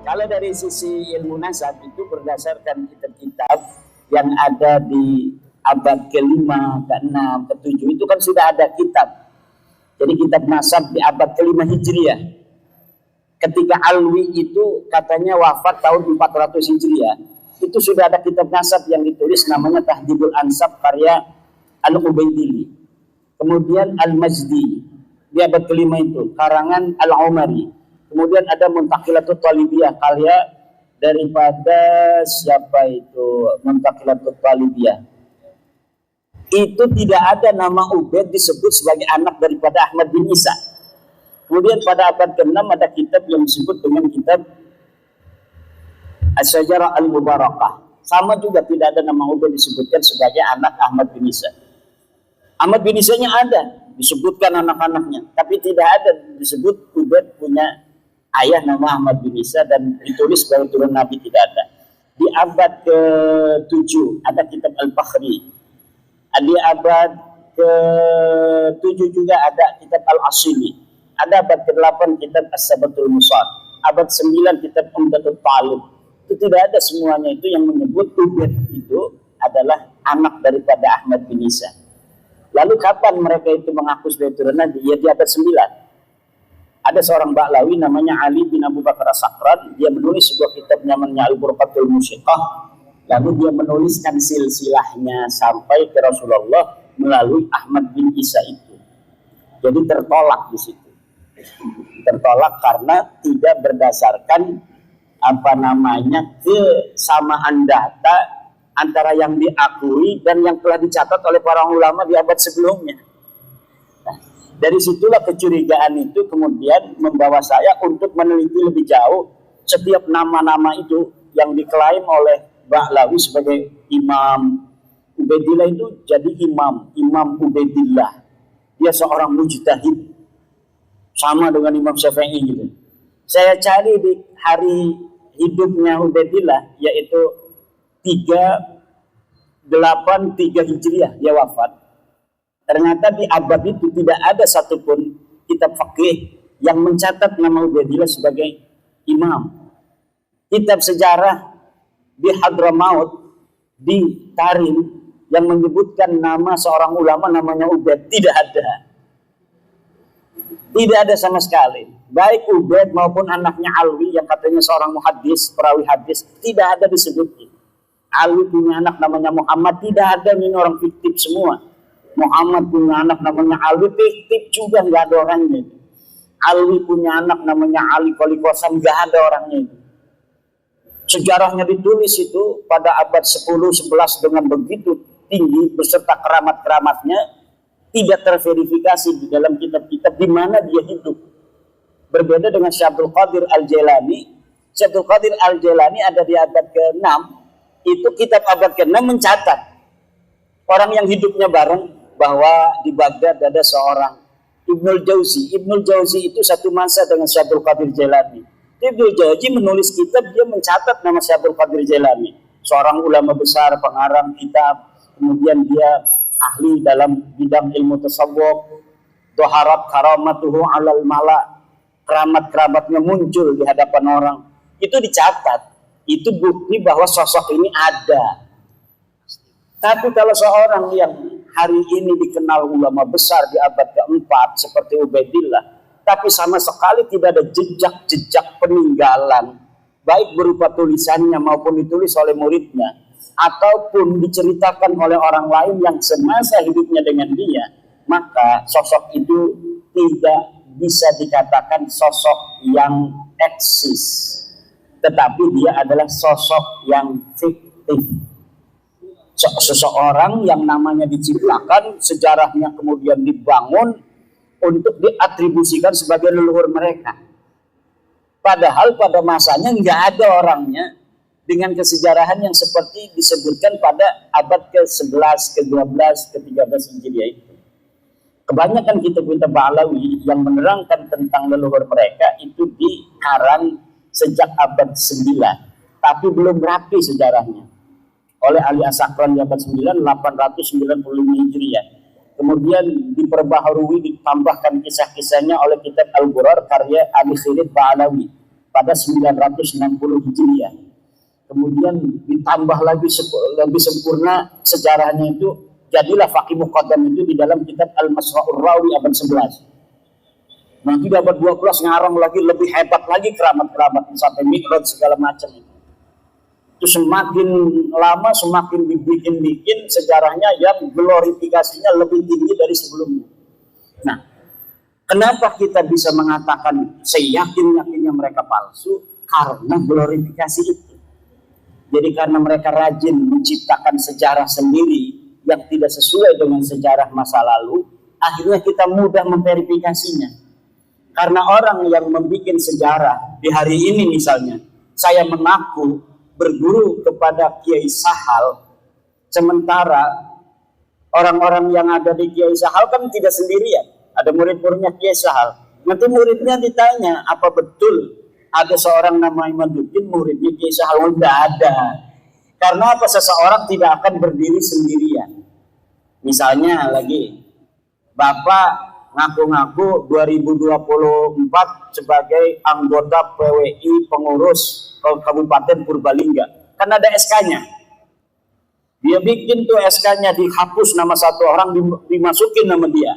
Kalau dari sisi ilmu nasab itu berdasarkan kitab-kitab yang ada di abad ke-5, ke-6, ke-7 itu kan sudah ada kitab. Jadi kitab nasab di abad ke-5 Hijriah. Ketika Alwi itu katanya wafat tahun 400 Hijriah, itu sudah ada kitab nasab yang ditulis namanya Tahdhibul Ansab karya Al-Ubaidili. Kemudian Al-Majdi di abad ke-5 itu karangan Al-Umari. Kemudian ada Muntaqilatul Talibiyah karya daripada siapa itu Muntaqilatul Talibiyah. Itu tidak ada nama Ubaid disebut sebagai anak daripada Ahmad bin Isa. Kemudian pada abad ke-6 ada kitab yang disebut dengan kitab Asy-Syajarah Al-Mubarakah. Sama juga tidak ada nama Ubaid disebutkan sebagai anak Ahmad bin Isa. Ahmad bin Isa-nya ada, disebutkan anak-anaknya, tapi tidak ada disebut Ubaid punya ayah nama Ahmad bin Isa dan ditulis sebagai turun Nabi, tidak ada. Di abad ke-7 ada kitab Al-Fakhri. Di abad ke-7 juga ada kitab Al-Asili. Ada abad ke-8 kitab As-Sabatul Musad. Abad 9 kitab Umdatul Talib. Itu tidak ada semuanya itu yang menyebut Ubaid itu adalah anak daripada Ahmad bin Isa. Lalu kapan mereka itu mengaku sebagai turun Nabi? Ya di abad 9. Ada seorang Ba'lawi namanya Ali bin Abu Bakar As-Sakran. Dia menulis sebuah kitab namanya Al-Burqatul Musyiqah. Lalu dia menuliskan silsilahnya sampai ke Rasulullah melalui Ahmad bin Isa itu. Jadi tertolak di situ. Tertolak karena tidak berdasarkan kesamaan data antara yang diakui dan yang telah dicatat oleh para ulama di abad sebelumnya. Dari situlah kecurigaan itu kemudian membawa saya untuk meneliti lebih jauh setiap nama-nama itu yang diklaim oleh Ba'lawi sebagai Imam Ubaidillah itu jadi Imam Ubaidillah. Dia seorang mujtahid sama dengan Imam Syafi'i gitu. Saya cari di hari hidupnya Ubaidillah yaitu 383 Hijriah dia wafat. Ternyata di abad itu tidak ada satupun kitab fikih yang mencatat nama Ubaidillah sebagai imam. Kitab sejarah di Hadramaut, di Tarim, yang menyebutkan nama seorang ulama namanya Ubaid, tidak ada. Tidak ada sama sekali. Baik Ubaid maupun anaknya Alwi yang katanya seorang muhaddis, perawi hadis, tidak ada disebutkan. Alwi punya anak namanya Muhammad, tidak ada, ini orang fiktif semua. Muhammad punya anak namanya Alwi, fiktif juga, nggak ada orangnya. Alwi punya anak namanya Ali Kolikosan, nggak ada orangnya. Sejarahnya ditulis itu pada abad 10-11 dengan begitu tinggi beserta keramat-keramatnya, tidak terverifikasi di dalam kitab-kitab di mana dia hidup. Berbeda dengan Syekh Abdul Qadir Al-Jailani. Syekh Abdul Qadir Al-Jailani ada di abad ke-6, itu kitab abad ke-6 mencatat orang yang hidupnya bareng bahwa di Baghdad ada seorang Ibnul Jauzi. Ibnul Jauzi itu satu masa dengan Syekh Abdul Qadir Jailani. Ibnul Jauzi menulis kitab, dia mencatat nama Syekh Abdul Qadir Jailani, seorang ulama besar, pengarang kitab. Kemudian dia ahli dalam bidang ilmu tasawuf. Dhaharat karamatuhu alal mala, keramat-keramatnya muncul di hadapan orang. Itu dicatat. Itu bukti bahwa sosok ini ada. Tapi kalau seorang yang hari ini dikenal ulama besar di abad ke-4 seperti Ubaidillah, tapi sama sekali tidak ada jejak-jejak peninggalan, baik berupa tulisannya maupun ditulis oleh muridnya, ataupun diceritakan oleh orang lain yang semasa hidupnya dengan dia, maka sosok itu tidak bisa dikatakan sosok yang eksis, tetapi dia adalah sosok yang fiktif. Seseorang yang namanya diciptakan, sejarahnya kemudian dibangun untuk diatribusikan sebagai leluhur mereka. Padahal pada masanya nggak ada orangnya dengan kesejarahan yang seperti disebutkan pada abad ke-11, ke-12, ke-13 Hijriah itu. Kebanyakan kitab-kitab Ba'lawi yang menerangkan tentang leluhur mereka itu dikarang sejak abad 9, tapi belum rapi sejarahnya. Oleh Ali As-Sakran di abad 9, 895 Hijriah. Kemudian diperbaharui, ditambahkan kisah-kisahnya oleh kitab Al-Ghurar karya Ali Khalid Ba'lawi. pada 960 Hijriah. Kemudian ditambah lagi lebih sempurna sejarahnya itu, jadilah Faqih Muqaddam itu di dalam kitab Al-Masra'ur Rawi abad 11. Nanti di abad 12 ngarang lagi lebih hebat lagi keramat-keramat sampai Mi'raj segala macam itu. Itu semakin lama semakin dibikin-bikin sejarahnya yang glorifikasinya lebih tinggi dari sebelumnya. Nah, kenapa kita bisa mengatakan seyakin-yakinnya mereka palsu? Karena glorifikasi itu. Jadi karena mereka rajin menciptakan sejarah sendiri yang tidak sesuai dengan sejarah masa lalu, akhirnya kita mudah memverifikasinya. Karena orang yang membuat sejarah di hari ini misalnya, saya mengaku berguru kepada Kiai Sahal, sementara orang-orang yang ada di Kiai Sahal kan tidak sendirian, ada murid-muridnya Kiai Sahal. Nanti muridnya ditanya, apa betul ada seorang nama Imaduddin muridnya Kiai Sahal? Tidak ada. Karena apa? Seseorang tidak akan berdiri sendirian. Misalnya lagi, Bapak ngaku-ngaku 2024 sebagai anggota PWI pengurus Kabupaten Purbalingga. Kan ada SK-nya. Dia bikin tuh SK-nya, dihapus nama satu orang, dimasukin nama dia.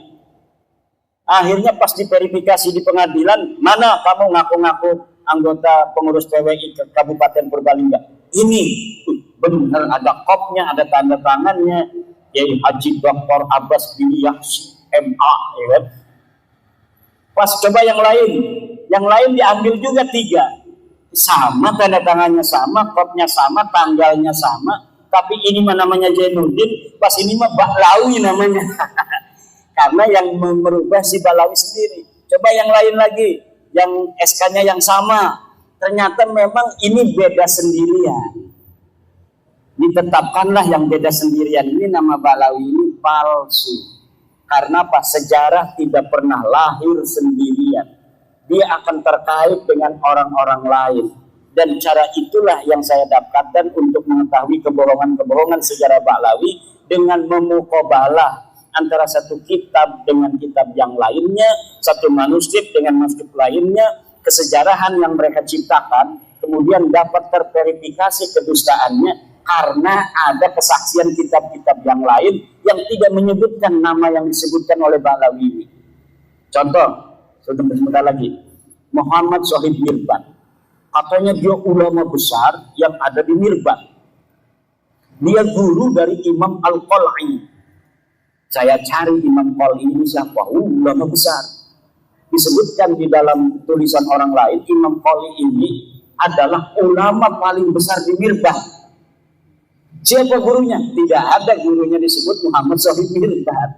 Akhirnya pas diverifikasi di pengadilan, mana kamu ngaku-ngaku anggota pengurus PWI ke Kabupaten Purbalingga? Ini benar, ada kopnya, ada tanda tangannya. Yaitu Haji Dr. Abbas bin Yahsi MA, ya kan? Pas coba yang lain diambil juga 3, sama tanda tangannya sama, kopnya sama, tanggalnya sama, tapi ini mah namanya Jainuddin, pas ini mah Bahlawi namanya. Karena yang merubah si Bahlawi sendiri. Coba yang lain lagi, yang SK-nya yang sama, ternyata memang ini beda sendirian. Ditetapkanlah yang beda sendirian ini nama Bahlawi ini palsu. Karena apa? Sejarah tidak pernah lahir sendirian. Dia akan terkait dengan orang-orang lain. Dan cara itulah yang saya dapatkan untuk mengetahui kebohongan-kebohongan sejarah Bahlawi dengan memuqabalah antara satu kitab dengan kitab yang lainnya, satu manuskrip dengan manuskrip lainnya, kesejarahan yang mereka ciptakan, kemudian dapat terverifikasi kedustaannya karena ada kesaksian kitab-kitab yang lain yang tidak menyebutkan nama yang disebutkan oleh Bahlawi ini. Contoh, sebentar lagi, Muhammad Shahid Mirban. Katanya dia ulama besar yang ada di Mirban. Dia guru dari Imam Al-Qal'i. Saya cari Imam Qal'i ini siapa? Ulama besar. Disebutkan di dalam tulisan orang lain, Imam Qal'i ini adalah ulama paling besar di Mirban. Siapa gurunya? Tidak ada gurunya disebut Muhammad Shahid Mirban.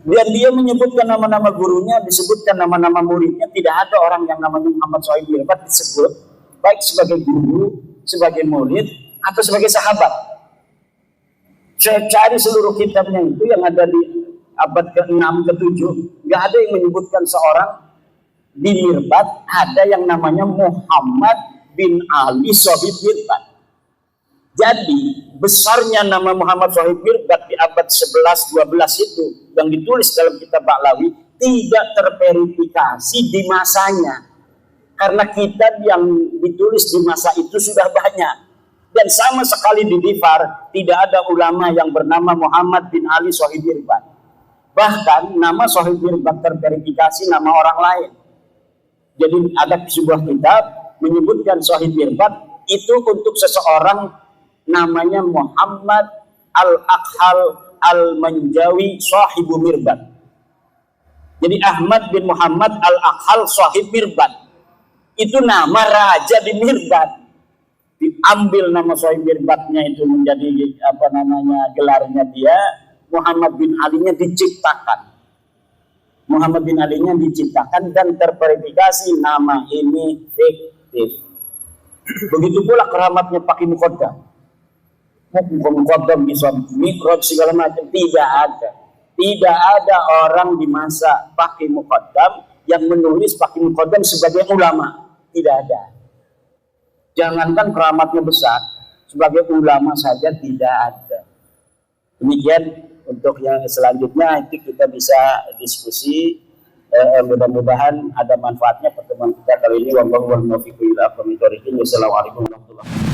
Dan dia menyebutkan nama-nama gurunya, disebutkan nama-nama muridnya. Tidak ada orang yang namanya Muhammad Shahid Mirban disebut, baik sebagai guru, sebagai murid, atau sebagai sahabat. Saya cari seluruh kitabnya itu yang ada di abad ke-6, ke-7. Nggak ada yang menyebutkan seorang di Mirbat, ada yang namanya Muhammad bin Ali Shahid Mirban. Jadi besarnya nama Muhammad Shahid Mirbat di abad 11-12 itu yang ditulis dalam kitab Bahlawi tidak terverifikasi di masanya. Karena kitab yang ditulis di masa itu sudah banyak. Dan sama sekali di Difar tidak ada ulama yang bernama Muhammad bin Ali Shahid Mirbat. Bahkan nama Shahid Mirbat terverifikasi nama orang lain. Jadi ada sebuah kitab menyebutkan Shahid Mirbat itu untuk seseorang namanya Muhammad Al-Akhal Al-Manjawi Sahibu Mirbat. Jadi Ahmad bin Muhammad Al-Akhal Sahib Mirbat itu nama raja di Mirbat. Diambil nama Sahib Mirbatnya itu menjadi apa namanya gelarnya dia. Muhammad bin Ali-nya diciptakan. Muhammad bin Ali-nya diciptakan dan terverifikasi nama ini fiktif. Begitu pula keramatnya Faqih Muqaddam. Muqaddam bisa Mi'raj segala macam, tidak ada. Tidak ada orang di masa Faqih Muqaddam yang menulis Faqih Muqaddam sebagai ulama. Tidak ada. Jangankan keramatnya besar, sebagai ulama saja tidak ada. Demikian untuk yang selanjutnya itu kita bisa diskusi Mudah-mudahan ada manfaatnya pertemuan kita kali ini. Wallahu wal muwaffiq ila aqwamit thoriqin. Wassalamualaikum warahmatullahi wabarakatuh.